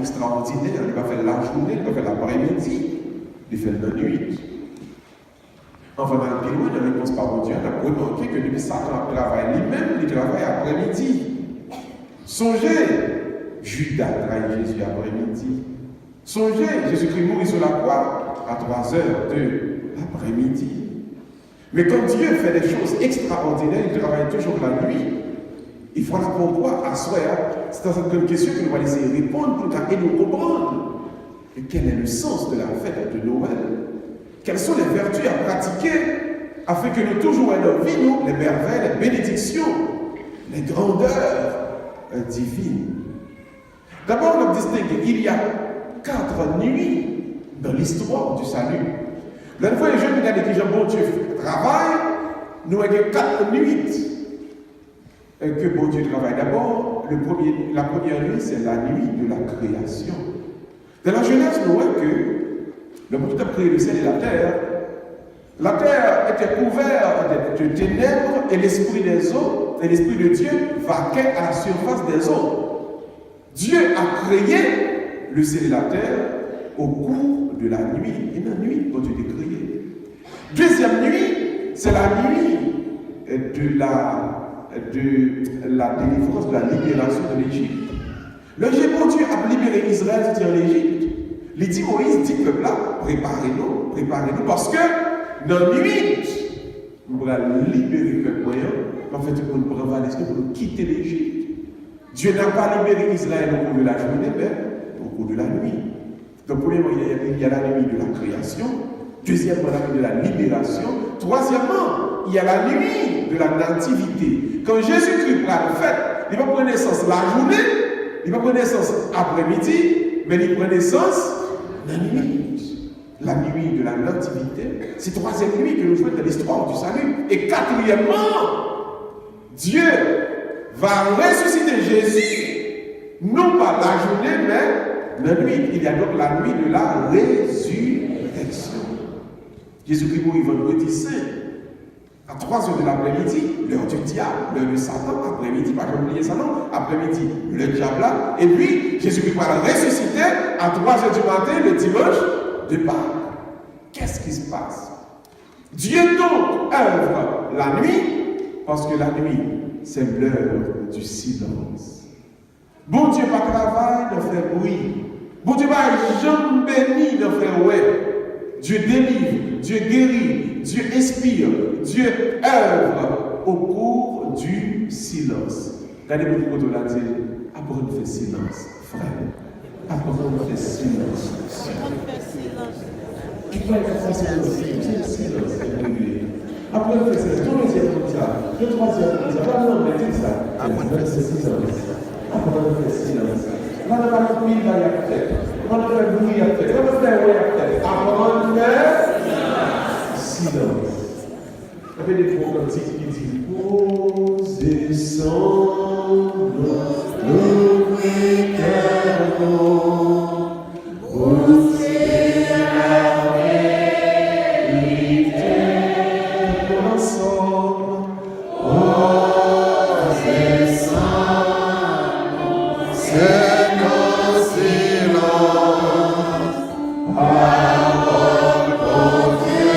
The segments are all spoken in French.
extraordinaire. Il va faire la journée, il va faire l'après-midi, il fait la nuit. Enfin, dans le plus loin, la réponse par Dieu, on a remarqué que depuis Satan travaille lui-même, il travaille après-midi. Songez, Judas trahit Jésus après-midi. Songez, Jésus-Christ mourit sur la croix à 3 heures de l'après-midi. Mais quand Dieu fait des choses extraordinaires, il travaille toujours la nuit. Il faut là pourquoi, à soi, c'est dans cette question que nous allons essayer de répondre pour nous comprendre. Et quel est le sens de la fête de Noël? Quelles sont les vertus à pratiquer afin que nous toujours ayons dans vie, nous, les merveilles, les bénédictions, les grandeurs divines? D'abord, on distingue qu'il y a 4 nuits dans l'histoire du salut. L'autre fois, les jeunes nous disent que bon Dieu travaille, nous avons 4 nuits que bon Dieu travaille. D'abord, la première nuit, c'est la nuit de la création. Dans la Genèse, nous voyons que le bon Dieu a créé le ciel et la terre. La terre était couverte de ténèbres et l'esprit des eaux, et l'esprit de Dieu vaquait à la surface des eaux. Dieu a créé le ciel et la terre au cours de la nuit. Et la nuit, quand Dieu a créé. Deuxième nuit, c'est la nuit de la délivrance, de la libération de l'Égypte. Le bon Dieu a libéré Israël de l'Égypte. Il dit Moïse, dit peuple là, préparez-nous, parce que dans la nuit, nous allons libérer le peuple moyen, en fait, pour nous prévaloir, pour nous quitter l'Égypte. Dieu n'a pas libéré Israël au cours de la journée, mais au cours de la nuit. Donc, premièrement, il y a la nuit de la création. Deuxièmement, la nuit de la libération. Troisièmement, il y a la nuit de la nativité. Quand Jésus-Christ prend la fête, il va prendre naissance la journée, il va prendre naissance après-midi, mais il prend naissance la nuit. La nuit de la nativité. C'est la troisième nuit que nous jouons dans l'histoire du salut. Et quatrièmement, Dieu va ressusciter Jésus, non pas la journée, mais la nuit. Il y a donc la nuit de la résurrection. Jésus-Christ mourit vendredi saint, à 3 heures de l'après-midi, l'heure du diable, l'heure de Satan, après-midi, pas comme oublier ça non, après-midi, le diable là, et puis Jésus-Christ va ressusciter à 3 heures du matin, le dimanche de Pâques. Qu'est-ce qui se passe? Dieu donc œuvre la nuit, parce que la nuit, c'est l'heure du silence. Bon Dieu pas travail, ne fait bruit. Bon Dieu pas jamais béni, ne fait ouais. Dieu délivre, Dieu guérit, Dieu inspire, Dieu œuvre au cours du silence. Regardez votre côté là, dit, apprenez à faire silence, frère. Apprenez à faire silence. Tu peux faire silence. Apprenez à faire silence. Tout le deuxième comme ça, le troisième comme ça. Pas non, mais tout ça. Apprenez à faire silence. Apprenez à faire silence. On va pas le pays à la tête. On va faire bruit à la tête. On va faire oui à la tête. Apprenez à faire silence. Il y a des fois comme ça qui disent posez son nom, nous précarons, posez la vérité ensemble, posez son nom, c'est nos silences, parole pour Dieu.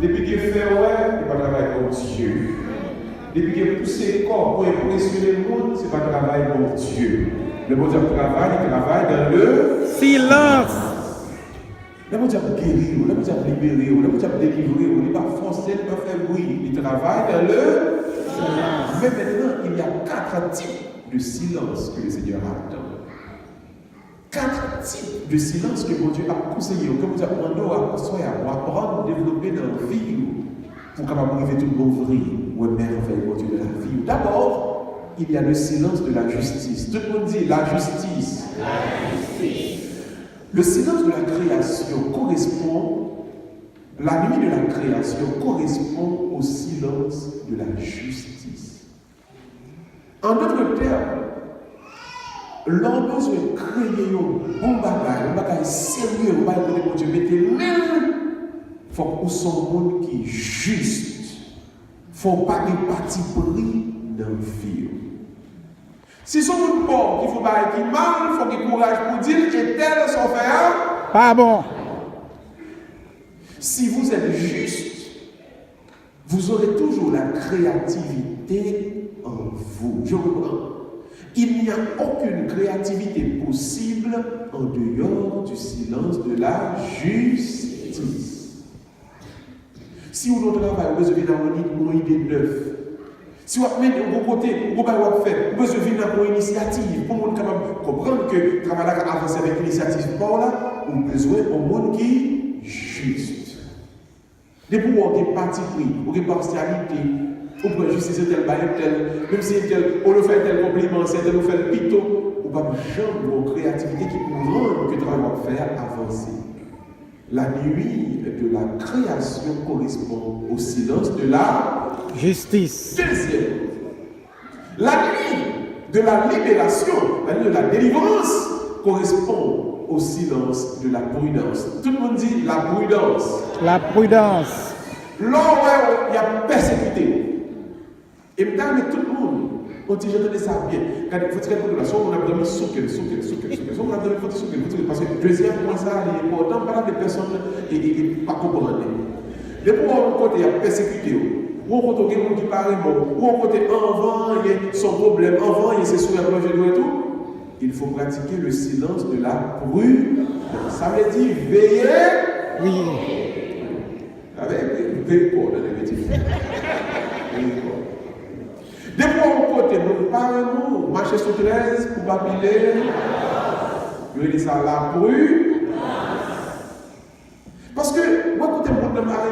Depuis qu'il fait ouais, il va travailler pour Dieu. Depuis qu'il pousse le corps pour impressionner le monde, c'est pas travail pour Dieu. Le bon Dieu travaille dans le silence. Le bon Dieu guérir, le bon Dieu libérer, le bon Dieu délivrer, il n'est pas forcé, il ne peut pas faire bruit. Il travaille dans le silence. Mais maintenant, il y a 4 types de silence que le Seigneur attend. 4 types de silence que mon Dieu a conseillé, que vous apprenez à construire, à apprendre, à développer dans la vie, pour capable arriver tout bon vrai, ou merveille, mon Dieu, de la vie. D'abord, il y a le silence de la justice. Tout le monde dit la justice. La justice. Le silence de la création correspond, la nuit de la création correspond au silence de la justice. En d'autres termes, l'on besoin de créer un bagage sérieux, un bagage de Dieu, mettez même, il faut que son monde qui est juste. Il ne faut pas de parti pris dans le vie. Si son monde pauvre qui faut bailler qui mal, il faut qu'il courage pour dire et tel son frère. Pas bon. Si vous êtes juste, vous aurez toujours la créativité en vous. Je reprends. Il n'y a aucune créativité possible en dehors du silence de la justice. Si vous ne travaillez pas, vous devez avoir une idée neuve. Si vous avez un bon côté, vous pouvez faire, vous devez avoir une initiative pour comprendre que le travail a avancé avec l'initiative par là, vous avez besoin d'un monde qui est juste. Des pouvoirs qui parti pris, ou qui partialité, ou pour justice tel bail tel, même si tel, on le fait tel compliment, c'est tel, on fait le pito, ou pas de vos créativité qui pour rendre que le travail va faire avancer. La nuit de la création correspond au silence de la justice. Deuxième, la nuit de la libération, la nuit de la délivrance correspond au silence de la prudence. Tout le monde dit la prudence. La prudence. Là où il y a persécuté. Et maintenant, tout le monde, on dit, j'entendais ça bien. Quand il faut tirer pour la on a besoin de souquer. On a besoin de souquer. Parce que deuxième point, ça, il est important, par des personnes qui ne pas comprendre. Les pouvoirs, côté, il y a persécuté. Ou on côté, il y a des gens qui parlent bon. Ou on côté, avant, il y a son problème. Avant, il y a ses souhaits et tout. Il faut pratiquer le silence de la prudence. Ça veut dire veiller. Oui. Avec veiller quoi dans les métiers. Des fois, on côté, nous parlons, marcher sur 13 pour babiler. Je dis ça la prudence. Parce que, moi, quand on est marre,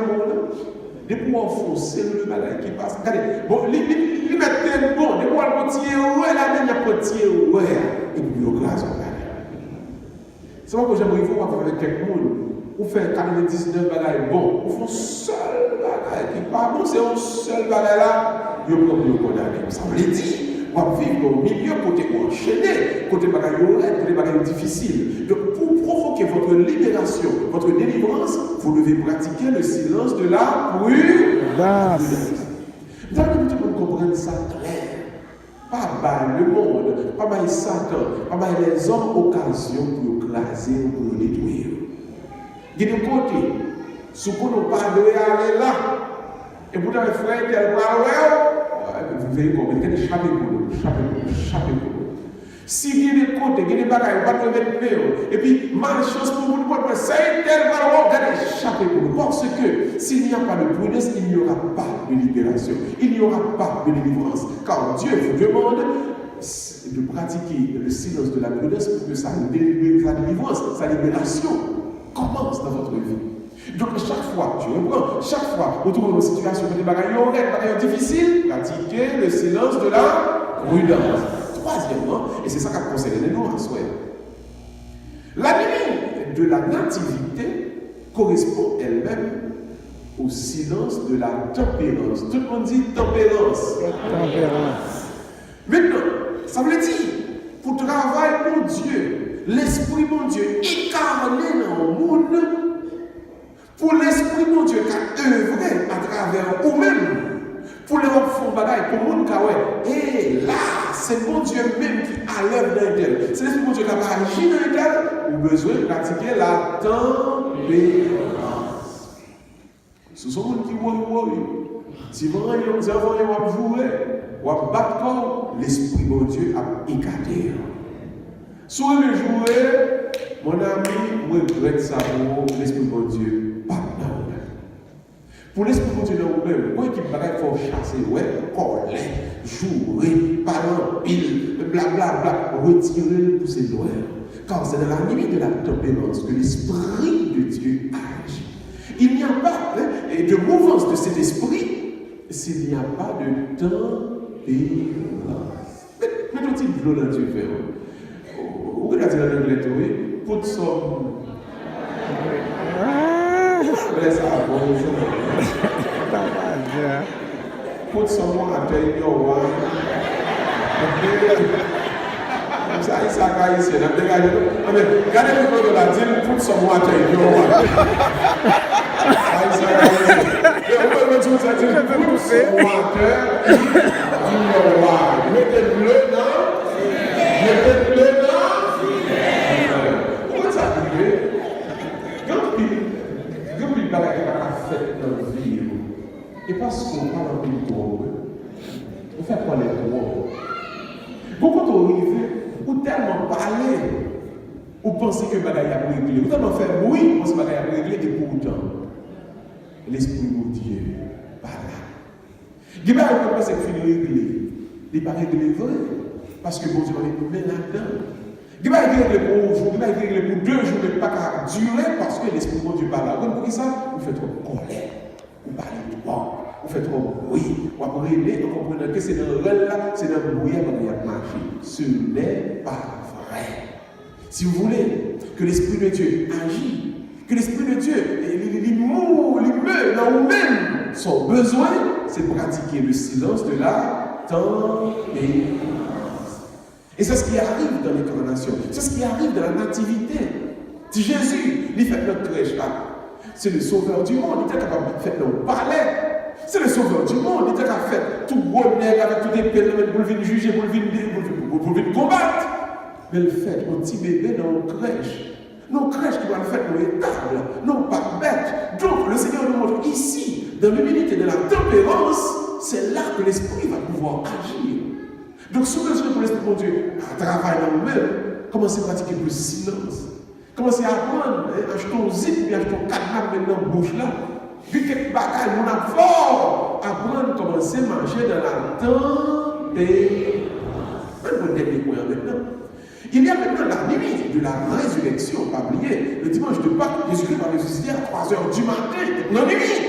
des fois, on fonce, c'est le malin qui passe. Regardez, bon, les mettent bon, des fois, on tient, ouais, la dernière, on tient, ouais, et puis, on grâce, on regarde. C'est pas que j'aimerais, il faut voir avec quelqu'un, on fait 99 bagailles, bon, on fait un seul bagaille qui part, bon, c'est un seul bagaille là, il faut condamner. Ça veut dire, on va vivre au milieu, côté enchaîné, côté bagaille, côté bagaille difficile. Donc, pour provoquer votre libération, votre délivrance, vous devez pratiquer le silence de la prudence. Vous avez tout le monde comprendre ça clair. Pas bas le monde, pas bas Satan, pas bas les hommes occasion pour écraser ou pour détruire. De deux côtés, ce qu'on n'a pas de aller là, et vous avez frère qui est là, vous voyez comment il y a des chapeaux pour nous. Si il y a des côtés, il y a des bagailles, vous ne pouvez pas mettre. Et puis, malchance pour vous, c'est tel ballon, vous allez échapper pour nous. Parce que s'il n'y a pas de prudence, il n'y aura pas de libération. Il n'y aura pas de délivrance. Car Dieu vous demande de pratiquer le silence de la prudence pour que sa délivrance, sa libération commence dans votre vie. Donc, chaque fois, tu reprends, chaque fois, vous trouvez une situation où des bagailles difficiles, pratiquez le silence de la prudence. Troisièmement, et c'est ça qu'a conseillé nous en soi, la nuit de la nativité correspond elle-même au silence de la tempérance. Tout le monde dit tempérance. Tempérance. Maintenant, ça veut dire, pour travailler pour Dieu, l'Esprit mon Dieu incarné dans le monde, pour l'Esprit mon Dieu qui a œuvré à travers vous-même, pour les gens qui font bagaille, pour le monde qui a et là, c'est mon Dieu même qui a l'œuvre dans tel. C'est l'Esprit mon Dieu qui a agi dans tel, ou besoin de pratiquer la tempérance. Ce sont les gens qui voient. Si vraiment les enfants vont jouer, ou battre corps, l'Esprit mon Dieu a écarté. Soit le jouer, mon ami, moi je regrette ça pour l'Esprit mon Dieu, pas dans vous. Pour l'Esprit mon Dieu dans vous-même, moi qui bagaille faut chasser, ouais, coller, jouer, parler, pile, blablabla, retirer tous ces doigts. Car c'est dans la nuit de la tempérance que l'Esprit de Dieu agit. Il n'y a pas de mouvance de cet esprit s'il n'y a pas de tempérance. Mettons-il de l'eau dans Dieu fait. Vous regardez dans l'anglais, oui, put some. Put some water in your wine. Ça, il s'est caillé, regardez le mot de la dire, put some water in your wine. Put some water in your wine. Mettez de l'eau dans quoi les droits. Quand on arrive, ou tellement parler, ou penser que bagaille a réglé, ou tellement faire bruit, on pense que bagaille a réglé, et pourtant, l'Esprit de Dieu, pas là. Il va recommencer à finir réglé. Il n'est pas réglé vrai, parce que bon Dieu va nous mettre là-dedans. Il va régler pour un jour, il va régler pour 2 jours, mais pas qu'à durer, parce que l'Esprit de Dieu pas là. Donc pour ça, vous faites trop colère, vous parlez trop. On fait trop bruit, on va brûler, on comprend que c'est dans le rôle là, c'est dans le bruit avant qu'il y a marché. Ce n'est pas vrai. Si vous voulez que l'Esprit de Dieu agit, que l'Esprit de Dieu, il meurt dans vous-même, son besoin, c'est de pratiquer le silence de la tempérance. Et c'est ce qui arrive dans l'incarnation, c'est ce qui arrive dans la nativité. Si Jésus, il fait notre crèche là, c'est le sauveur du monde, il était capable de faire notre palais. C'est le sauveur du monde, il était capable de faire tout gros nègre avec tout des peines, pour venir juger, pour venir combattre. Mais le fait, un petit bébé dans une crèche. Nos crèches qui doivent le faire dans les tables, non pas bêtes. Donc le Seigneur nous montre ici, dans l'humilité de la tempérance, c'est là que l'Esprit va pouvoir agir. Donc sous besoin pour l'Esprit de Dieu, à travailler dans nous-mêmes, commencez à pratiquer plus silence. Commencez à apprendre, achetons zip, puis achetons cadenas maintenant en bouche là. Puis quelques bagages, on a fort apprendre, commencer à marcher dans la tempérance. Un dernier point maintenant. Il y a maintenant la nuit de la résurrection, pas oublier. Le dimanche de Pâques, Jésus-Christ va ressusciter à 3h du matin, la nuit.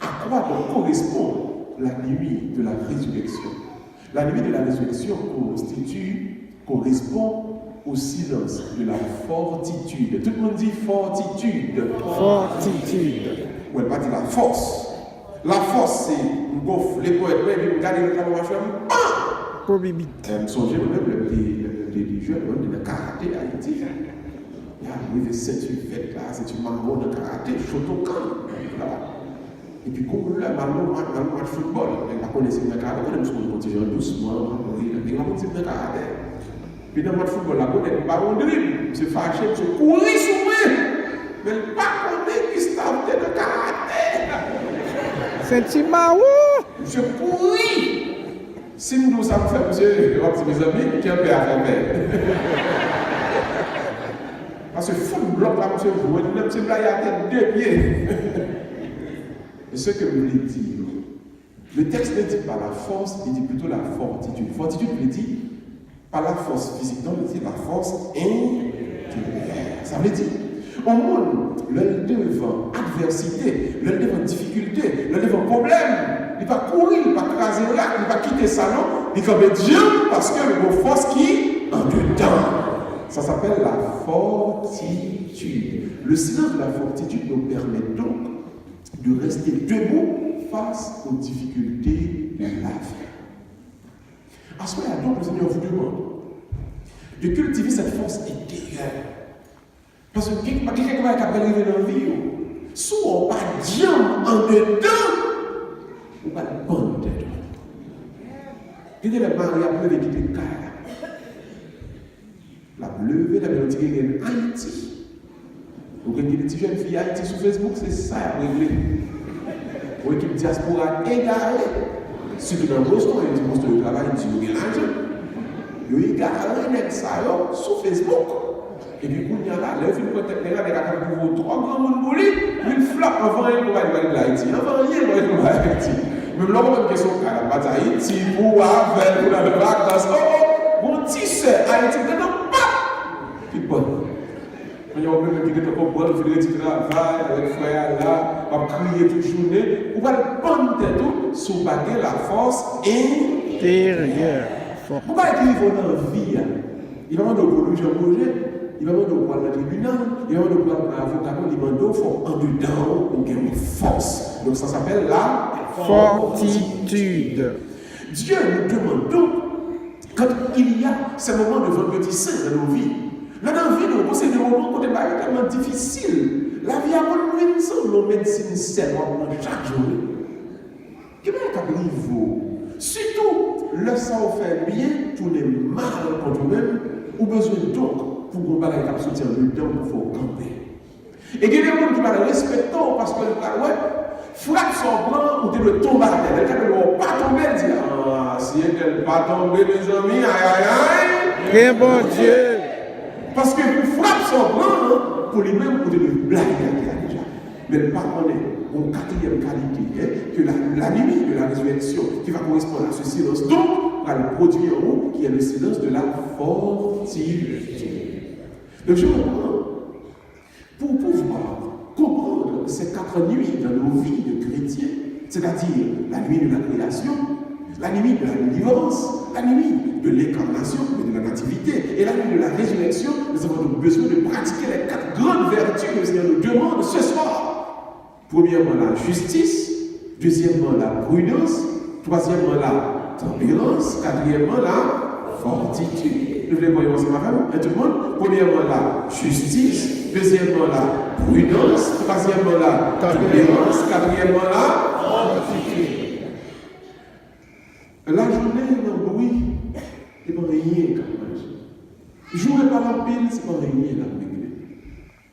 À quoi donc correspond la nuit de la résurrection? La nuit de la résurrection correspond au silence de la fortitude. Tout le monde dit fortitude. Fortitude. On ne pas dire la force. La force, c'est une gaufre, les poètes, ils regardent le travail, Pour bibit. Je me souviens même des jeunes de karaté à Haïti. Il y a arrivé cette fête là, c'est une marron de karaté, Shotokan. Et puis, comme là, marron de football, on connaissait le karaté, on aime ce qu'on continue doucement, on continue le karaté. Puis dans le football, la bonne est baron de dribble, c'est fâché, c'est courir sur moi. Mais le pas connaît qui s'est de karaté. C'est Timaou. Je couris. Si nous ça me fait, monsieur, mes amis, qui a fait à faire. Parce que football, là, monsieur, vous voyez, même si là, il y a 2 pieds. Et ce que je voulais dire, le texte ne dit pas la force, il dit plutôt la fortitude. Fortitude veut dire pas la force physique, non, mais c'est la force intérieure. Ça veut dire, au monde, l'un devant adversité, l'un devant difficulté, l'un devant problème, il va courir, il va craser là, il va quitter le salon, il va mettre Dieu parce que il y a une force qui en dedans. Ça s'appelle la fortitude. Le silence de la fortitude nous permet donc de rester debout face aux difficultés de la vie. À ce moment-là, donc, le Seigneur vous demande de cultiver cette force intérieure. Parce que quelqu'un qui va arriver dans la vie, si on n'a pas Dieu en dedans, on va le prendre dedans. Il y a des maris à pleurer qui étaient calmes. La pleurer, la pleurer en Haïti. Vous voyez des jeunes filles Haïti sur Facebook, c'est ça à régler. Pour l'équipe diaspora égarée. Surtout dans Boston, il y a des postes de travail, ils ont l'argent. Ils ont égaré ça sur Facebook. Et puis, quand il y a là, les filles peut-être les gars qui ont 3 grands monde pour lui, ils flappent avant rien pour aller de l'Haïti. Avant rien pour aller de l'Haïti. Même là, on a une question à la base Haïti, pour avec, pour la vacances. Oh, mon petit sœur, Haïti, non, pas. Puis bon. Quand il y a un même qui est encore bon, il fait du travail avec frère là, on va crier toute journée. On va le prendre tout sous baguer la force intérieure. Pourquoi il va dans la vie? Il va demander au projet, il va demander au pouvoir de tribunal, il va demander au avocat, il va demander au fond en dedans pour gagner une force. Donc ça s'appelle la fortitude. Dieu nous demande donc, quand il y a ces moments de vendredi saint dans nos vies, là dans la vie, nous c'est des moments qui sont tellement difficiles. La vie a une médecine, nos médecines saines, on prend chaque jour. Qu'est-ce qui arrive? Surtout, le sang fait bien, tourner mal contre nous-mêmes, ou besoin donc pour qu'on balle avec sortir le temps pour camper. Et il y a des gens qui vont respecter parce que ouais, frappe son blanc ou tu le tomber à terre. Elle ne pas tomber, elle dit, ah, si elle ne pas tomber, mes amis, aïe, aïe, aïe. Que bon Dieu. Parce que vous frappe son blanc, pour lui-même, vous devez blaguer à terre déjà. Mais le pas connaît. Une quatrième qualité, que la nuit de la résurrection, qui va correspondre à ce silence, donc, va le produire en haut, qui est le silence de la fortitude. Donc, je reprends. Pour pouvoir comprendre ces 4 nuits dans nos vies de chrétiens, c'est-à-dire la nuit de la création, la nuit de la délivrance, la nuit de l'incarnation et de la nativité, et la nuit de la résurrection, nous avons donc besoin de pratiquer les 4 grandes vertus que le Seigneur nous demande ce soir. Premièrement, la justice. Deuxièmement, la prudence. Troisièmement, la tempérance. Quatrièmement, la fortitude. Nous voulons voir ensemble avec tout le monde. Premièrement, la justice. Deuxièmement, la prudence. Troisièmement, la tempérance. Quatrièmement, la fortitude. La journée, non, bruit, c'est pas rien quand même. Jour et par la pile, c'est pas rien la régler.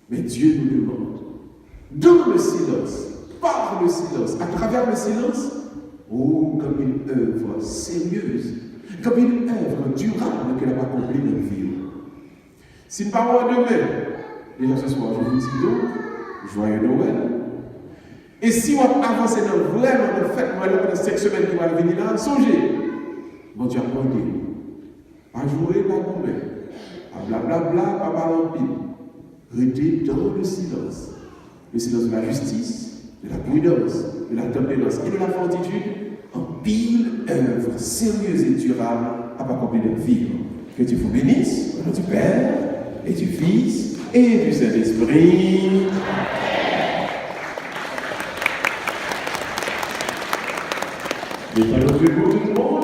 Mais Dieu nous demande. Dans le silence, par le silence, à travers le silence, oh, comme une œuvre sérieuse, comme une œuvre durable qu'elle a accomplie dans le vie. Si nous parlons demain, déjà ce soir, je vous dis donc, joyeux Noël. Et si on avance dans vraiment le fait, dans cette semaine qui va venir là, songez, bon Dieu a demandé, pas jouer, pas combien, pas blablabla, pas balampine, restez dans le silence de la justice, de la prudence, de la tempérance et de la fortitude, en pile œuvre sérieuse et durable à accomplir de vivre. Que Dieu vous bénisse, au nom du Père, et du Fils, et du Saint-Esprit. Et alors, je vous demande